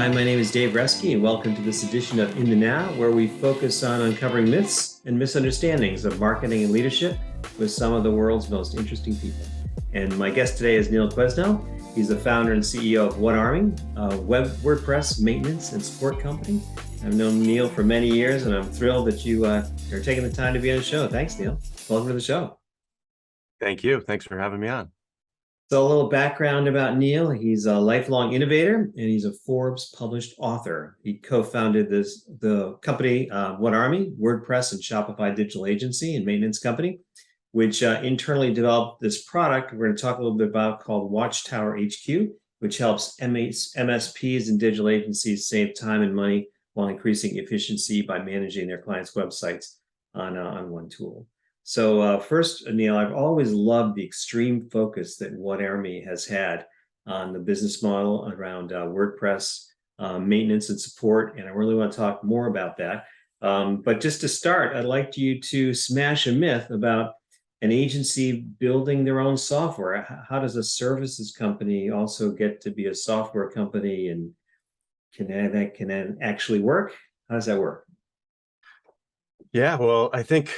Hi, my name is Dave Reski, and welcome to this edition of In the Now, where we focus on uncovering myths and misunderstandings of marketing and leadership with some of the world's most interesting people. And my guest today is Neal Quesnal. He's the founder and CEO of What Army, a WordPress maintenance and support company. I've known Neal for many years, and I'm thrilled that you are taking the time to be on the show. Thanks, Neal. Welcome to the show. Thank you. Thanks for having me on. So a little background about Neal. He's a lifelong innovator, and he's a Forbes published author. He co-founded the company, What Army, WordPress and Shopify digital agency and maintenance company, which internally developed this product we're going to talk a little bit about called Watchtower HQ, which helps MSPs and digital agencies save time and money while increasing efficiency by managing their clients' websites on one tool. So first, Neal, I've always loved the extreme focus that What Army has had on the business model around WordPress maintenance and support, and I really want to talk more about that. But just to start, I'd like you to smash a myth about an agency building their own software. How does a services company also get to be a software company, and can that actually work? How does that work? Yeah, well, I think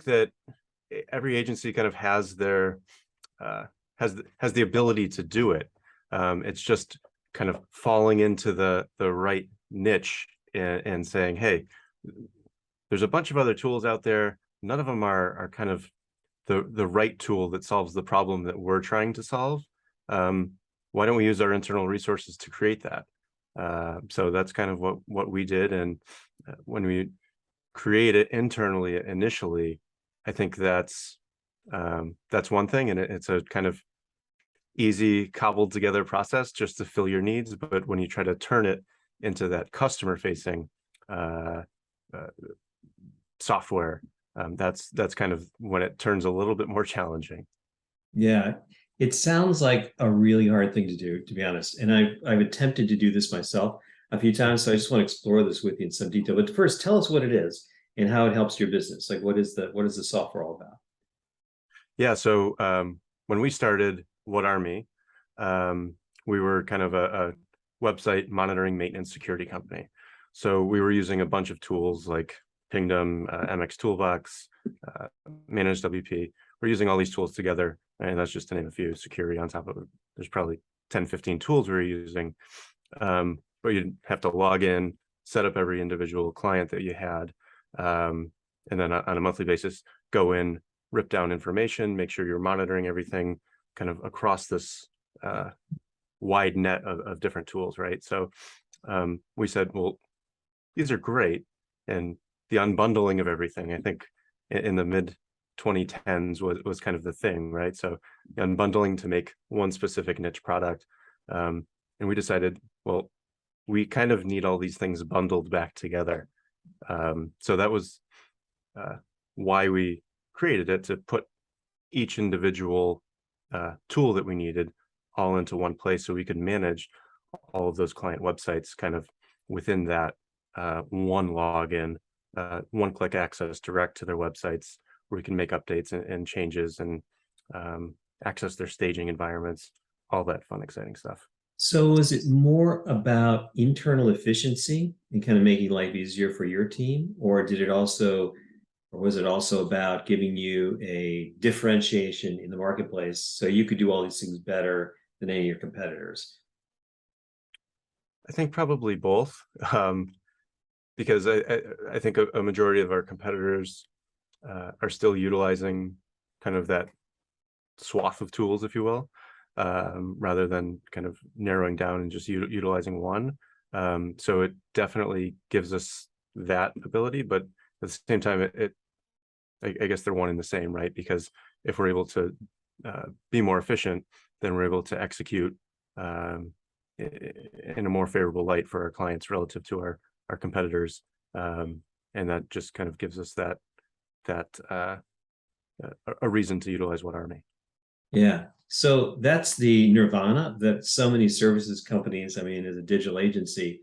that every agency kind of has their has the ability to do it. It's just kind of falling into the right niche and saying, hey, there's a bunch of other tools out there. None of them are kind of the right tool that solves the problem that we're trying to solve. Why don't we use our internal resources to create that? So that's kind of what we did. And when we create it internally initially, I think that's one thing, and it's a kind of easy cobbled together process just to fill your needs. But when you try to turn it into that customer facing software, that's kind of when it turns a little bit more challenging. Yeah, it sounds like a really hard thing to do, to be honest. And I've attempted to do this myself a few times, so I just want to explore this with you in some detail. But first, tell us what it is and how it helps your business. Like, what is the software all about? Yeah, so when we started What Army, we were kind of a website monitoring maintenance security company. So we were using a bunch of tools like Pingdom, MX Toolbox, Managed WP. We're using all these tools together, and that's just to name a few. Security on top of it. There's probably 10, 15 tools we were using, but you'd have to log in, set up every individual client that you had, and then on a monthly basis, go in, rip down information, make sure you're monitoring everything kind of across this wide net of different tools, right? So we said, well, these are great. And the unbundling of everything, I think in the mid 2010s was kind of the thing, right? So unbundling to make one specific niche product. And we decided, well, we kind of need all these things bundled back together. So that was why we created it, to put each individual tool that we needed all into one place so we could manage all of those client websites kind of within that one login, one-click access direct to their websites, where we can make updates and changes and access their staging environments, all that fun, exciting stuff. So is it more about internal efficiency and kind of making life easier for your team, or was it also about giving you a differentiation in the marketplace so you could do all these things better than any of your competitors? I think probably both, because I think a majority of our competitors are still utilizing kind of that swath of tools, if you will, rather than kind of narrowing down and just utilizing one. So it definitely gives us that ability, but at the same time, I guess they're one and the same, right? Because if we're able to be more efficient, then we're able to execute in a more favorable light for our clients relative to our competitors, and that just kind of gives us a reason to utilize What Army. Yeah. So that's the nirvana that so many services companies, I mean, as a digital agency,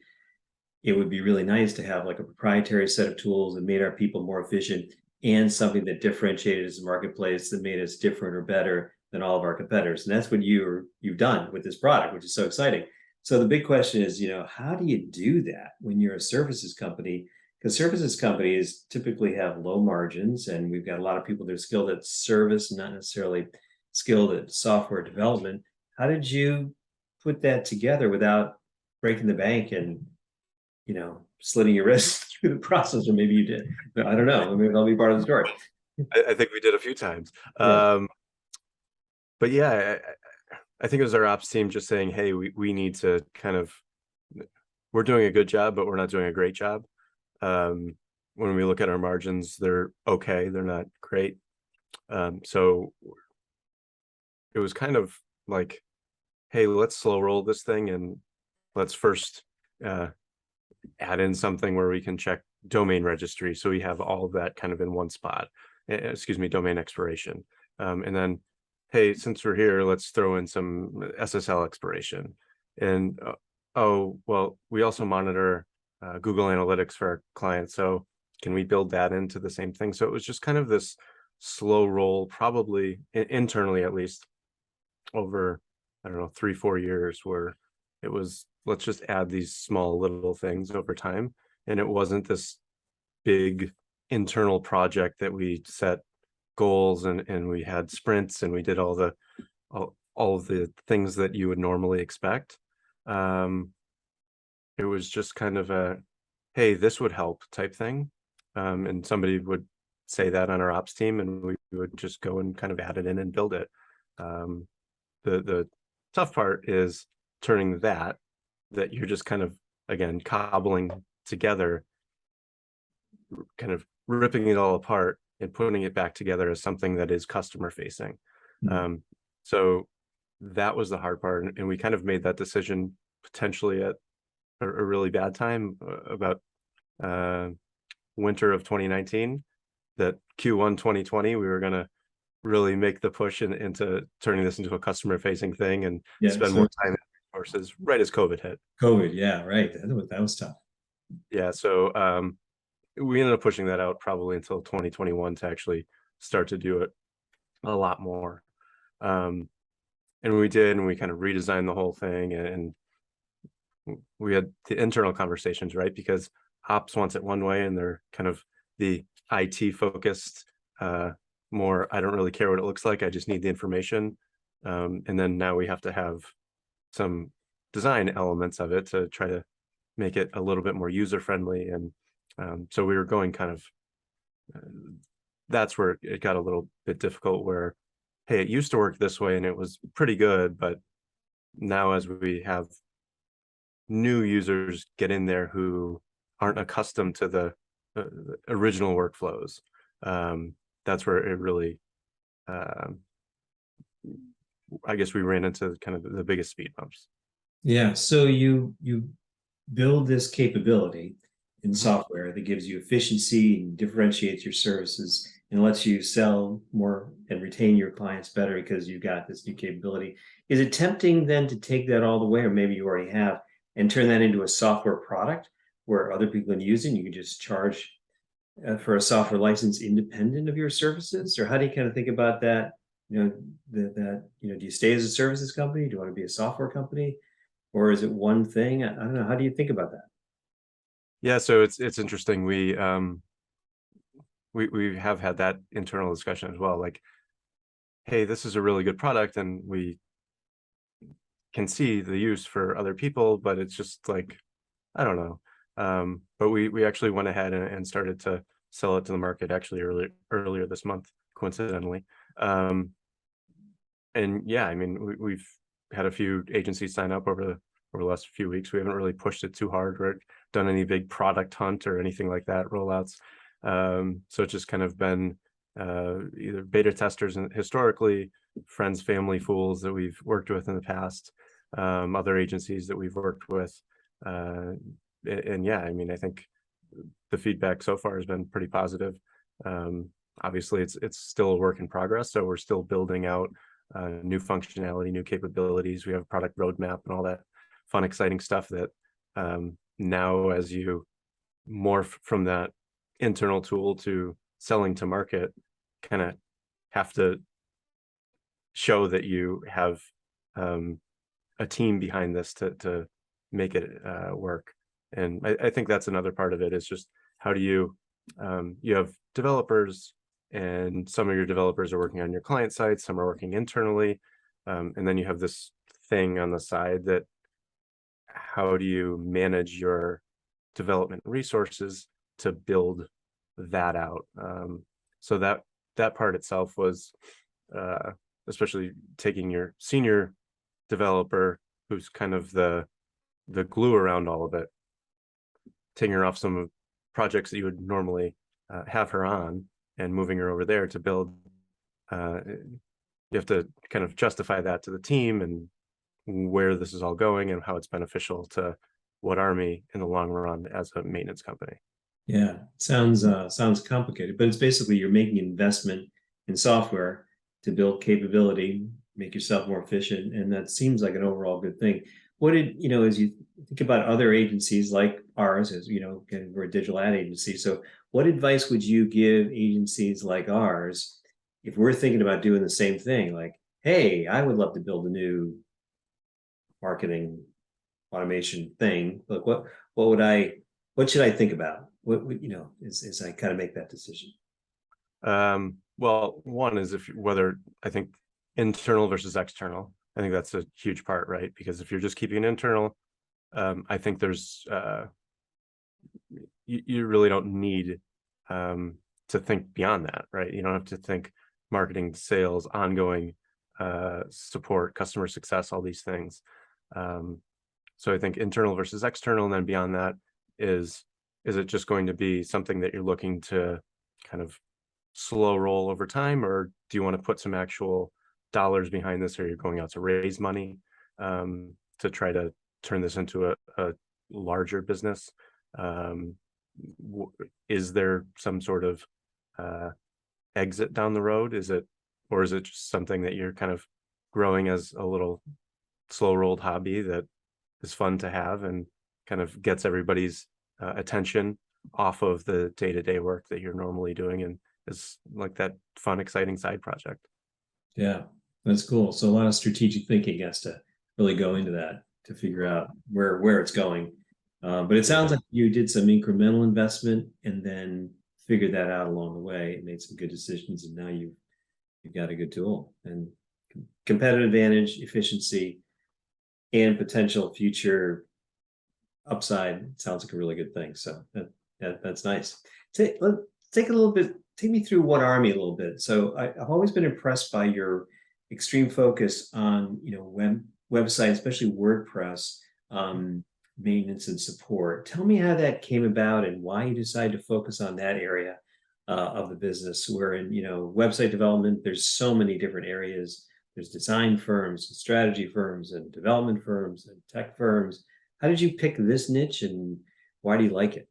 it would be really nice to have like a proprietary set of tools that made our people more efficient and something that differentiated as a marketplace that made us different or better than all of our competitors. And that's what you've done with this product, which is so exciting. So the big question is, how do you do that when you're a services company? Because services companies typically have low margins, and we've got a lot of people that are skilled at service, not necessarily skilled at software development. How did you put that together without breaking the bank and, slitting your wrist through the process? Or maybe you did. I don't know. Maybe that'll be part of the story. I think we did a few times. Yeah. But yeah, I think it was our ops team just saying, hey, we need to kind of, we're doing a good job, but we're not doing a great job. When we look at our margins, they're okay, they're not great. So it was kind of like, hey, let's slow roll this thing and let's first add in something where we can check domain registry. So we have all of that kind of in one spot, excuse me, domain expiration. And then, hey, since we're here, let's throw in some SSL expiration. And oh, well, we also monitor Google Analytics for our clients. So can we build that into the same thing? So it was just kind of this slow roll, probably internally at least, over, I don't know, 3-4 years, where it was, let's just add these small little things over time. And it wasn't this big internal project that we set goals and we had sprints and we did all of the things that you would normally expect. It was just kind of a, hey, this would help type thing. And somebody would say that on our ops team, and we would just go and kind of add it in and build it. The tough part is turning that you're just kind of, again, cobbling together, kind of ripping it all apart and putting it back together as something that is customer facing. So that was the hard part. And we kind of made that decision potentially at a really bad time, about winter of 2019, that Q1 2020, we were going to really make the push into turning this into a customer facing thing and spend more time and resources right as COVID hit. COVID, yeah, right. That was tough. Yeah, so we ended up pushing that out probably until 2021 to actually start to do it a lot more. And we did, and we kind of redesigned the whole thing, and we had the internal conversations, right? Because ops wants it one way, and they're kind of the IT focused, more, I don't really care what it looks like, I just need the information. And then now we have to have some design elements of it to try to make it a little bit more user friendly. And so we were going kind of, that's where it got a little bit difficult, where, hey, it used to work this way and it was pretty good, but now as we have new users get in there who aren't accustomed to the original workflows, that's where it really, I guess we ran into kind of the biggest speed bumps. Yeah. So you build this capability in software that gives you efficiency and differentiates your services and lets you sell more and retain your clients better because you got this new capability. Is it tempting then to take that all the way, or maybe you already have, and turn that into a software product where other people can use it and you can just charge for a software license independent of your services? Or how do you kind of think about that? Do you stay as a services company? Do you want to be a software company? Or is it one thing? I don't know. How do you think about that? Yeah, so it's interesting. We have had that internal discussion as well. Like, hey, this is a really good product, and we can see the use for other people, but it's just like, I don't know. But we actually went ahead and started to sell it to the market actually earlier this month, coincidentally. And yeah, I mean, we've had a few agencies sign up over the last few weeks. We haven't really pushed it too hard or done any big product hunt or anything like that, rollouts. So it's just kind of been either beta testers and historically, friends, family, fools that we've worked with in the past, other agencies that we've worked with. And yeah, I mean, I think the feedback so far has been pretty positive. Obviously, it's still a work in progress, so we're still building out new functionality, new capabilities. We have a product roadmap and all that fun, exciting stuff that now, as you morph from that internal tool to selling to market, kind of have to show that you have a team behind this to make it work. And I think that's another part of it, is just how do you you have developers, and some of your developers are working on your client side, some are working internally, and then you have this thing on the side that, how do you manage your development resources to build that out? So that part itself was, uh, especially taking your senior developer, who's kind of the glue around all of it, taking her off some of projects that you would normally have her on, and moving her over there to build. You have to kind of justify that to the team, and where this is all going, and how it's beneficial to What Army in the long run as a maintenance company. Yeah, sounds complicated, but it's basically you're making an investment in software to build capability, make yourself more efficient, and that seems like an overall good thing. What did, as you think about other agencies like ours, as we're a digital ad agency. So what advice would you give agencies like ours if we're thinking about doing the same thing? Like, hey, I would love to build a new marketing automation thing. Look, what should I think about? As I kind of make that decision. Well, one is, whether, I think, internal versus external. I think that's a huge part, right? Because if you're just keeping it internal, I think there's you really don't need to think beyond that, right? You don't have to think marketing, sales, ongoing support, customer success, all these things. So I think internal versus external, and then beyond that is it just going to be something that you're looking to kind of slow roll over time, or do you want to put some actual dollars behind this, or you're going out to raise money to try to turn this into a larger business? Is there some sort of exit down the road? Or is it just something that you're kind of growing as a little slow rolled hobby that is fun to have, and kind of gets everybody's attention off of the day-to-day work that you're normally doing, and is like that fun, exciting side project? Yeah, that's cool. So a lot of strategic thinking has to really go into that to figure out where it's going. But it sounds Yeah. like you did some incremental investment and then figured that out along the way and made some good decisions, and now you've got a good tool and competitive advantage, efficiency, and potential future upside. Sounds like a really good thing. So that's nice. Let's take a little bit. Take me through What Army a little bit. So I've always been impressed by your extreme focus on website, especially WordPress maintenance and support. Tell me how that came about and why you decided to focus on that area of the business. Where in website development, there's so many different areas. There's design firms, and strategy firms, and development firms, and tech firms. How did you pick this niche, and why do you like it?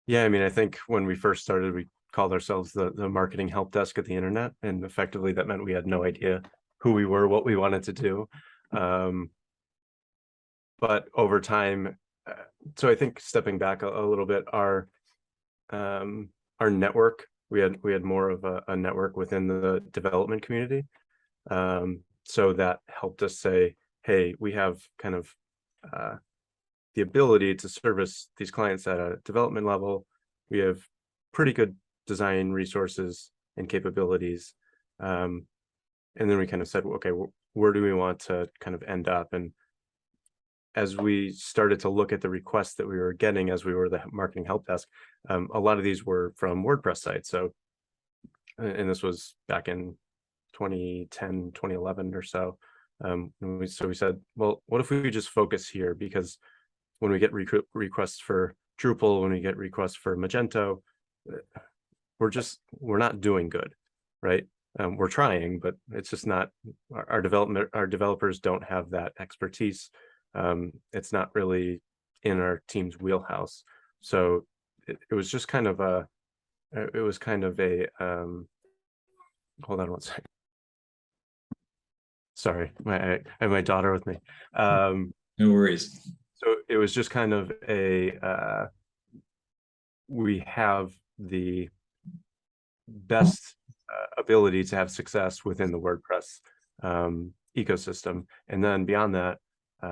Yeah, I mean, I think when we first started, we called ourselves the marketing help desk at the internet, and effectively that meant we had no idea who we were, what we wanted to do. But over time, uh, so I think, stepping back a little bit, our network, we had more of a network within the development community. So that helped us say, hey, we have kind of the ability to service these clients at a development level. We have pretty good design resources and capabilities. And then we kind of said, okay, where do we want to kind of end up? And as we started to look at the requests that we were getting as we were the marketing help desk, a lot of these were from WordPress sites. So, and this was back in 2010, 2011 or so. So we said, well, what if we just focus here? Because when we get requests for Drupal, when we get requests for Magento, we're not doing good, right? We're trying, but it's just not, our developers don't have that expertise. It's not really in our team's wheelhouse. So it was just kind of a, hold on one second. Sorry, I have my daughter with me. No worries. So it was just kind of we have the best ability to have success within the WordPress ecosystem. And then beyond that,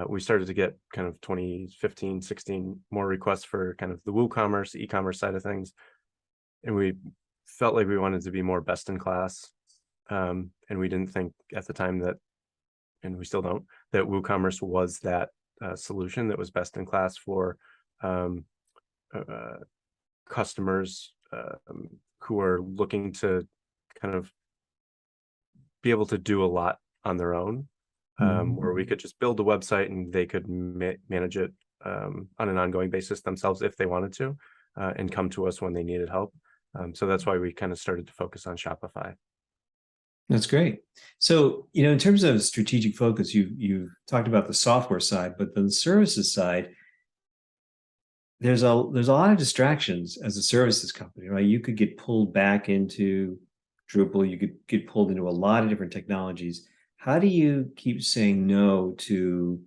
we started to get kind of 2015, 16 more requests for kind of the WooCommerce, e-commerce side of things. And we felt like we wanted to be more best in class. And we didn't think at the time that, and we still don't, that WooCommerce was that solution that was best in class for customers who are looking to kind of be able to do a lot on their own, where we could just build a website and they could manage it on an ongoing basis themselves if they wanted to, and come to us when they needed help. So that's why we kind of started to focus on Shopify. That's great. So, in terms of strategic focus, you've talked about the software side, but the services side, there's a lot of distractions as a services company, right? You could get pulled back into Drupal, you could get pulled into a lot of different technologies. How do you keep saying no to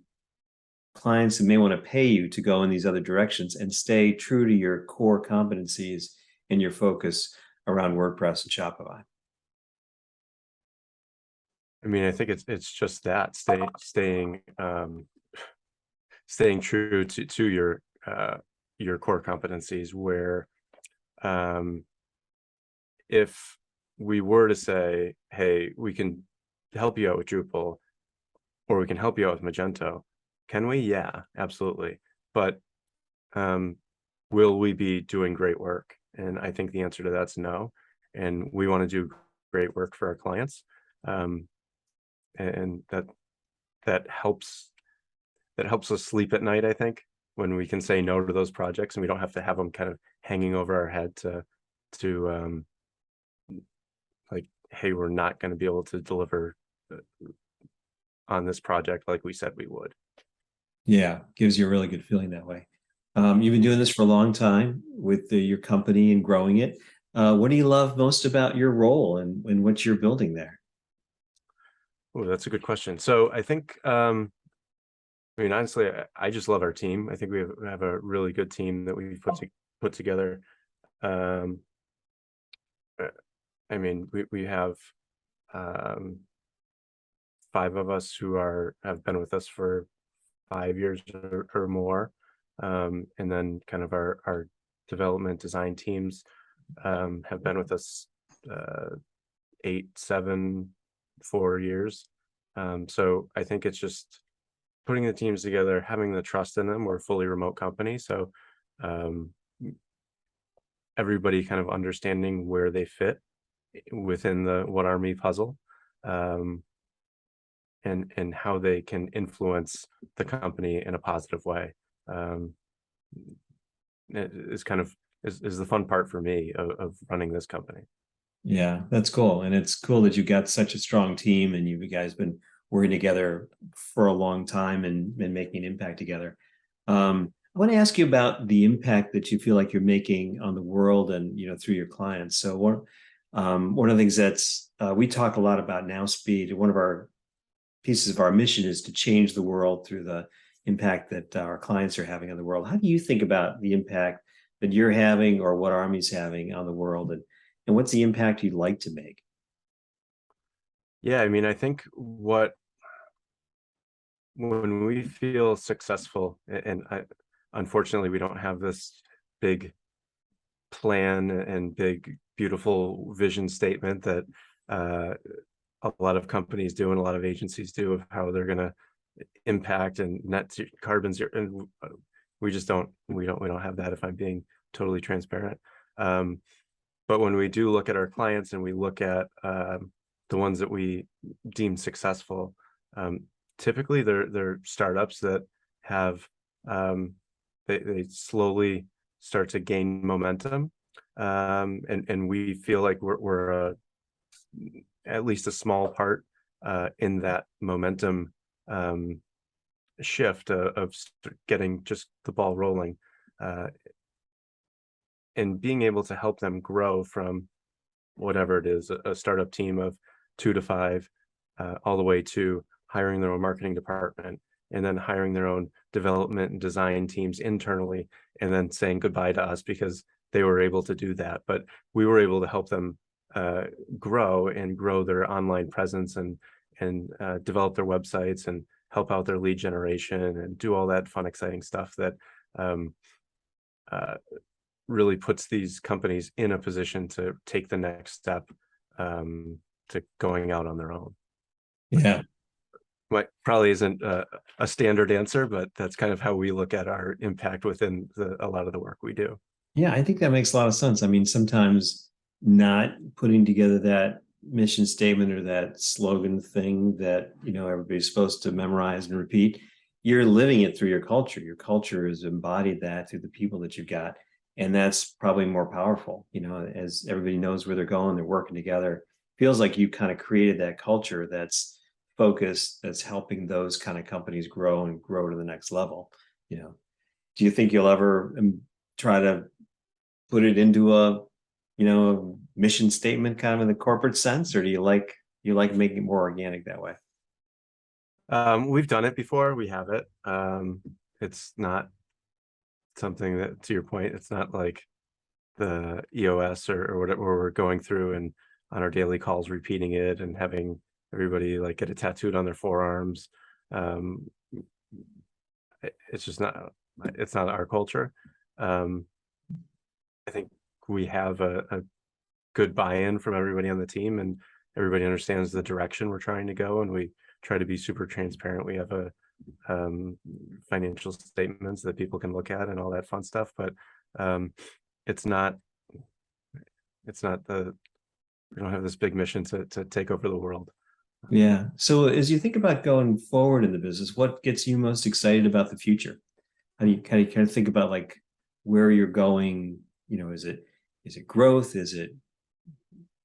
clients that may want to pay you to go in these other directions and stay true to your core competencies and your focus around WordPress and Shopify? I mean, I think it's just that staying true to your core competencies, where if we were to say, hey, we can help you out with Drupal, or we can help you out with Magento, can we? Yeah, absolutely. But will we be doing great work? And I think the answer to that's no. And we want to do great work for our clients. And that helps us sleep at night, I think, when we can say no to those projects and we don't have to have them kind of hanging over our head to like, hey, we're not going to be able to deliver on this project like we said we would. Yeah, gives you a really good feeling that way. You've been doing this for a long time with your company and growing it. What do you love most about your role and what you're building there? Oh, that's a good question. So I think, I mean, honestly, I just love our team. I think we have a really good team that we've put together. I mean, we have 5 of us who have been with us for 5 years or more, and then kind of our development design teams have been with us 8, 7, 4 years. So I think it's just putting the teams together, having the trust in them. We're a fully remote company, so everybody kind of understanding where they fit within the What Army puzzle, and how they can influence the company in a positive way. Is the fun part for me of running this company. Yeah, that's cool. And it's cool that you've got such a strong team and you guys been working together for a long time and making an impact together. I want to ask you about the impact that you feel like you're making on the world and through your clients. So one of the things that's we talk a lot about now speed. One of our pieces of our mission is to change the world through the impact that our clients are having on the world. How do you think about the impact that you're having or what Army's having on the world, and what's the impact you'd like to make? Yeah, I mean, I think when we feel successful, and unfortunately we don't have this big plan and big beautiful vision statement that a lot of companies do and a lot of agencies do of how they're going to impact and net carbon zero, and we don't have that, if I'm being totally transparent. But when we do look at our clients and we look at the ones that we deem successful, typically they're startups that have they slowly start to gain momentum, and we feel like we're at least a small part in that momentum shift of getting just the ball rolling, and being able to help them grow from whatever it is, a startup team of 2 to 5, all the way to hiring their own marketing department, and then hiring their own development and design teams internally, and then saying goodbye to us because they were able to do that. But we were able to help them grow and grow their online presence and develop their websites and help out their lead generation and do all that fun, exciting stuff that um, uh, really puts these companies in a position to take the next step to going out on their own. Yeah. What probably isn't a standard answer, but that's kind of how we look at our impact within a lot of the work we do. Yeah, I think that makes a lot of sense. I mean, sometimes not putting together that mission statement or that slogan thing that, everybody's supposed to memorize and repeat, you're living it through your culture. Your culture has embodied that through the people that you've got. And that's probably more powerful, as everybody knows where they're going, they're working together. Feels like you kind of created that culture that's focused, that's helping those kind of companies grow and grow to the next level. Do you think you'll ever try to put it into a mission statement kind of in the corporate sense, or do you like making it more organic that way? We've done it before. We have it. It's not something that, to your point, it's not like the EOS or whatever where we're going through and on our daily calls repeating it and having everybody like get it tattooed on their forearms. Um, it's just not. It's not our culture. Um, I think we have a good buy-in from everybody on the team, and everybody understands the direction we're trying to go, and we try to be super transparent. We have a financial statements that people can look at and all that fun stuff, but um, it's not the we don't have this big mission to take over the world. Yeah. So as you think about going forward in the business, what gets you most excited about the future? How do you kind of think about like where you're going? Is it growth? Is it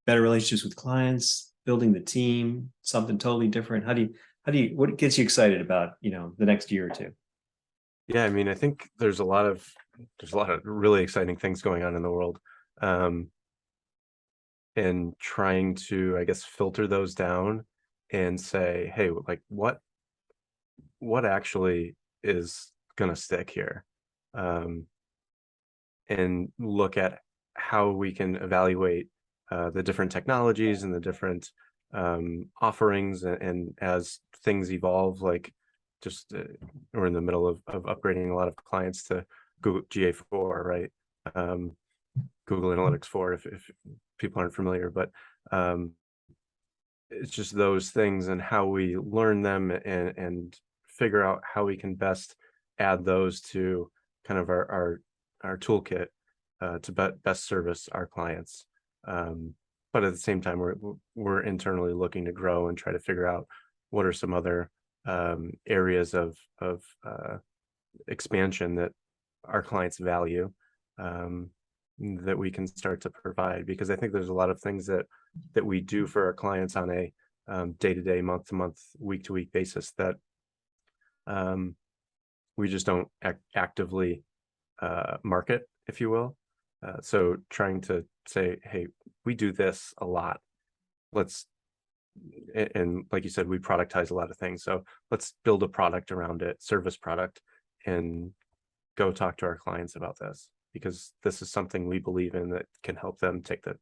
better relationships with clients, building the team, something totally different? What gets you excited about, the next year or two? Yeah, I mean, I think there's a lot of really exciting things going on in the world. Um, and trying to, I guess, filter those down and say, hey, like what actually is gonna stick here? Um, and look at how we can evaluate the different technologies and the different offerings, and as things evolve, like just we're in the middle of upgrading a lot of clients to Google GA4, right? Um, Google Analytics 4, if people aren't familiar, but um, it's just those things and how we learn them and figure out how we can best add those to kind of our toolkit to best service our clients. But at the same time, we're internally looking to grow and try to figure out what are some other areas of expansion that our clients value, that we can start to provide, because I think there's a lot of things that we do for our clients on a day-to-day, month-to-month, week-to-week basis that we just don't actively market, if you will. So trying to say, hey, we do this a lot. And like you said, we productize a lot of things. So let's build a product around it, service product, and go talk to our clients about this, because this is something we believe in that can help them take a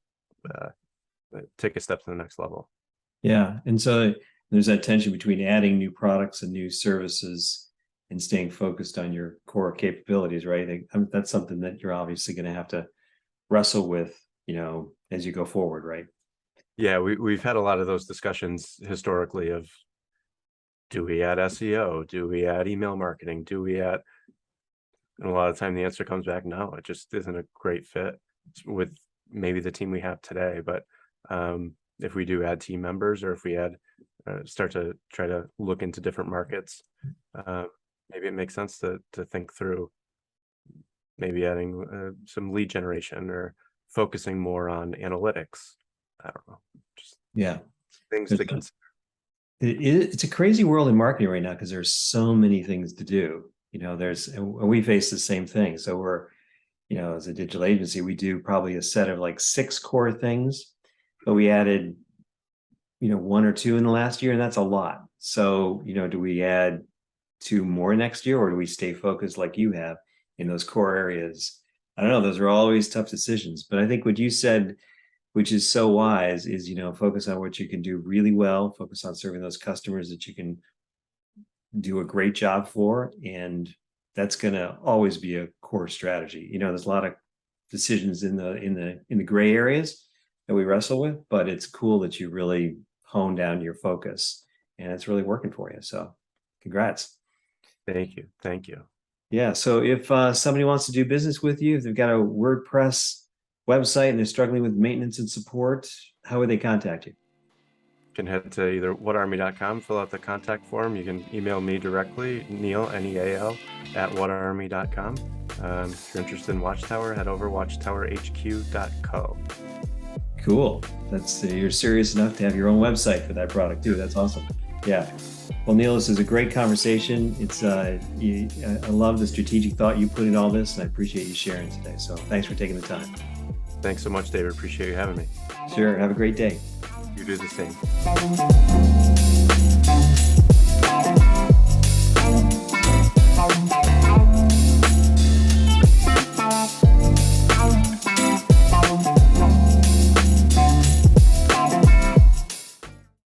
step to the next level. Yeah. And so there's that tension between adding new products and new services and staying focused on your core capabilities, right? That's something that you're obviously going to have to wrestle with, as you go forward, right? Yeah, we've had a lot of those discussions historically of, do we add SEO? Do we add email marketing? And a lot of the time the answer comes back, no, it just isn't a great fit with maybe the team we have today. But if we do add team members, or if we start to try to look into different markets, maybe it makes sense to think through maybe adding some lead generation or focusing more on analytics. I don't know, just Yeah. things to consider. It's a crazy world in marketing right now because there's so many things to do. And we face the same thing. So we're, as a digital agency, we do probably a set of like 6 core things, but we added, 1 or 2 in the last year, and that's a lot. So, do we add 2 more next year, or do we stay focused like you have in those core areas? I don't know. Those are always tough decisions. But I think what you said which is so wise, is, focus on what you can do really well, focus on serving those customers that you can do a great job for. And that's going to always be a core strategy. There's a lot of decisions in the gray areas that we wrestle with, but it's cool that you really hone down your focus and it's really working for you. So congrats. Thank you. Thank you. Yeah. So if somebody wants to do business with you, if they've got a WordPress website and they're struggling with maintenance and support, how would they contact you? You can head to either whatarmy.com, fill out the contact form. You can email me directly, Neal, Neal, at whatarmy.com. If you're interested in Watchtower, head over watchtowerhq.co. Cool. That's you're serious enough to have your own website for that product too. That's awesome. Yeah. Well, Neal, this is a great conversation. It's I love the strategic thought you put in all this, and I appreciate you sharing today. So thanks for taking the time. Thanks so much, David. Appreciate you having me. Sure. Have a great day. You do the same.